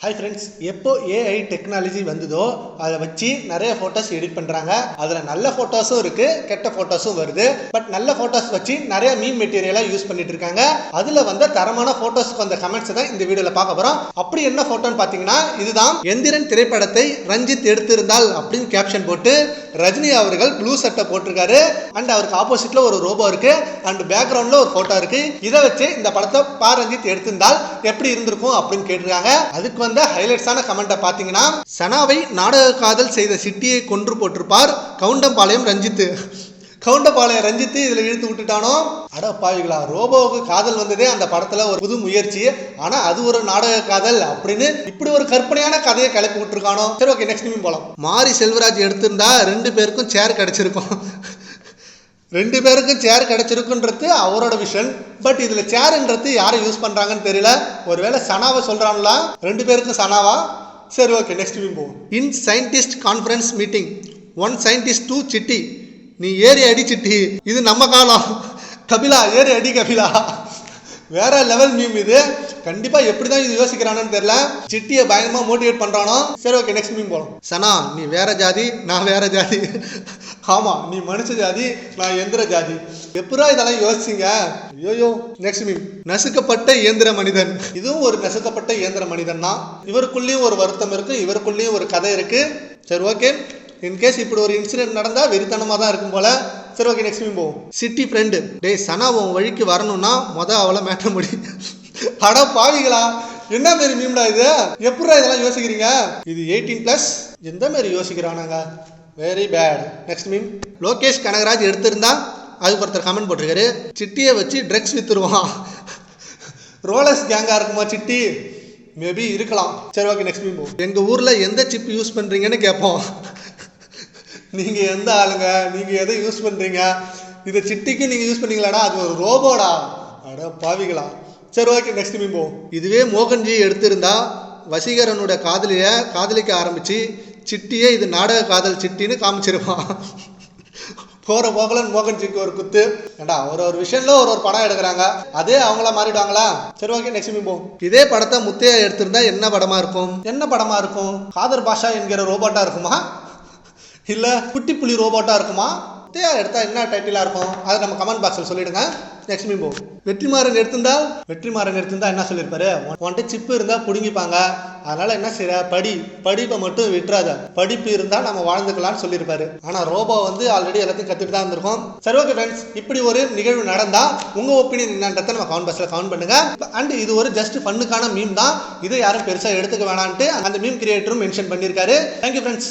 Hi friends, எப்போ AI technology வந்ததோ அதை வச்சு நிறைய ஃபோட்டோஸ் எடிட் பண்ணுறாங்க. அதில் நல்ல ஃபோட்டோஸும் இருக்குது, கெட்ட ஃபோட்டோஸும் வருது. பட் நல்ல ஃபோட்டோஸ் வச்சு நிறைய மீம் மெட்டீரியலாக யூஸ் பண்ணிட்டு இருக்காங்க. அதில் வந்த தரமான ஃபோட்டோஸ்க்கு வந்த கமெண்ட்ஸ் தான் இந்த வீடியோவில் பார்க்க போகிறோம். அப்படி என்ன ஃபோட்டோன்னு பார்த்தீங்கன்னா, இதுதான் எந்திரன் திரைப்படத்தை ரஞ்சித் எடுத்திருந்தால் அப்படின்னு கேப்ஷன் போட்டு ரஜினி அவர்கள் ப்ளூ சட்டை போட்டிருக்காரு. அண்ட் அவருக்கு ஆப்போசிட்ல ஒரு ரோபோ இருக்கு. அண்ட் பேக்ரவுண்ட்ல ஒரு போட்டோ இருக்கு. இதை வச்சு இந்த படத்தை பா ரஞ்சித் எடுத்திருந்தால் எப்படி இருந்திருக்கும் அப்படின்னு கேட்டிருக்காங்க. அதுக்கு வந்த ஹைலைட்ஸான கமெண்ட்டை பார்த்தீங்கன்னா, சனாவை நாடக காதல் செய்த சிட்டியை கொன்று போட்டிருப்பார் கவுண்டம்பாளையம் ரஞ்சித். கவுண்டம்பாளையம் ரஞ்சித் இதுல இழுத்து விட்டுட்டானோ. அட பாவிகளா, ரோபோவுக்கு காதல் வந்ததே அந்த படத்துல ஒரு புது முயற்சி. ஆனா அது ஒரு நாடக காதல் அப்படின்னு இப்படி ஒரு கற்பனையான கதையை கிளப்பி விட்டுருக்கானோ. சரி, ஓகே, நெக்ஸ்ட் மீம் போலாம். மாரி செல்வராஜ் எடுத்திருந்தா 2 பேருக்கும் சேர் கிடைச்சிருக்கும். 2 பேருக்கும் சேர் கிடைச்சிருக்குன்றது அவரோட விஷன். பட் இதுல சேர்ன்றது யாரை யூஸ் பண்றாங்கன்னு தெரியல. ஒருவேளை சனாவை சொல்றாங்களா, 2 பேருக்கும் சனாவா? சரி, ஓகே, நெக்ஸ்ட் மீம் போவோம். In scientist conference meeting, 1 scientist 2 city. நீ ஏறி அடி சிட்டி, இது நம்ம காலம். கபிலா ஏறி அடி கபிலா. வேற லெவல் மீம் இது. கண்டிப்பா எப்படிதான் இது யோசிக்கிறானு தெரியல. சிட்டியை பயங்கரமா மோட்டிவேட் பண்றானோ. சரி, ஓகே, நெக்ஸ்ட் மீம் போலாம். சனா, நீ வேற ஜாதி, நான் வேற ஜாதி. ஆமா, நீ மனுஷ ஜாதி, நான் எந்திர ஜாதி. எப்படா இதெல்லாம் யோசிச்சிங்க? ஐயோ. Next meme. நசுக்கப்பட்ட இயந்திர மனிதன். இதுவும் ஒரு நசுக்கப்பட்ட இயந்திர மனிதன் தான். இவருக்குள்ளேயும் ஒரு வருத்தம் இருக்கு, இவருக்குள்ளேயும் ஒரு கதை இருக்கு. சரி, ஓகே. இன்கேஸ் இப்படி ஒரு இன்சிடென்ட் நடந்தா வெறித்தனமா தான் இருக்கும் போல. சரி, ஓகே, நெக்ஸ்ட் மீம் போவோம். சிட்டி ஃப்ரெண்டு, டே சனா உன் வழிக்கு வரணும்னா அவளை மேட்ட முடியும். அட பாவிகளா, என்ன மாரி மீம்டா இது? எப்படா இதெல்லாம் யோசிக்கிறீங்க? இது 18+. எந்த மாதிரி யோசிக்கிறானாங்க? Very bad. Next meme. Lokesh Kanagaraj எடுத்திருந்தா அதுக்கு ஒருத்தர் கமெண்ட் போட்டிருக்காரு, சிட்டியை வச்சு ட்ரக்ஸ் வித்துருவான். ரோலஸ் கேங்கா இருக்குமா சிட்டி? மேபி இருக்கலாம். சரி, ஓகே, நெக்ஸ்ட் மீம். எங்க ஊர்ல எந்த சிப் யூஸ் பண்றீங்கன்னு கேட்போம். நீங்க எந்த ஆளுங்க? நீங்க எதை யூஸ் பண்றீங்க? இதை சிட்டிக்கு நீங்க யூஸ் பண்ணீங்களாடா? அது ஒரு ரோபோடா. அட பாவிகளா. சரி, ஓகே, நெக்ஸ்ட் மீம் போவோம். இதுவே மோகன்ஜி எடுத்திருந்தா வசீகரனோட காதலிக்க ஆரம்பிச்சு சிட்டியே இது நாடக காதல் சிட்டின்னு காமிச்சிருப்பான். போற போகலன்னு மோகன்ஜிக்கு ஒரு குத்து. ஏண்டா, ஒரு விஷயம்ல ஒரு படம் எடுக்கிறாங்க, அதே அவங்கள மாறிடுவாங்களா? சரி, ஓகே, நெக்ஸ்ட் மீம் போவோம். இதே படத்தை முத்தையா எடுத்திருந்தா என்ன படமா இருக்கும்? என்ன படமா இருக்கும்? காதர் பாஷா என்கிற ரோபோட்டா இருக்குமா, இல்ல குட்டி புலி ரோபோட்டா இருக்குமா? முத்தையா எடுத்தா என்ன டைட்டிலா இருக்கும்? அதை நம்ம கமெண்ட் பாக்ஸ்ல சொல்லிடுங்க. நெக்ஸ்ட் மீம் போவோம். வெற்றிமாறன் எடுத்திருந்தா என்ன சொல்லியிருப்பாரு? உன்கிட்ட சிப்பு இருந்தா புடுங்கிப்பாங்க, அதனால என்ன செய்யற, படிப்பை மட்டும் விட்டுறாத, படிப்பு இருந்தா நம்ம வாழ்ந்துக்கலாம்னு சொல்லியிருப்பாரு. ஆனா ரோபோ ஆல்ரெடி எல்லாத்தையும் கத்துட்டு தான் இருந்திருக்கும். சரி, ஓகே ஃப்ரெண்ட்ஸ், இப்படி ஒரு நிகழ்வு நடந்தா உங்க ஒப்பீனியன் என்னன்றதை நம்ம கமெண்ட் பாக்ஸ்ல கமெண்ட் பண்ணுங்க. அண்ட் இது ஒரு ஜஸ்ட் ஃபன்னுக்கான மீம் தான், இதை யாரும் பெருசா எடுத்துக்க வேணான்ட்டு அந்த மீம் கிரியேட்டரும் மென்ஷன் பண்ணியிருக்காரு. Thank you friends.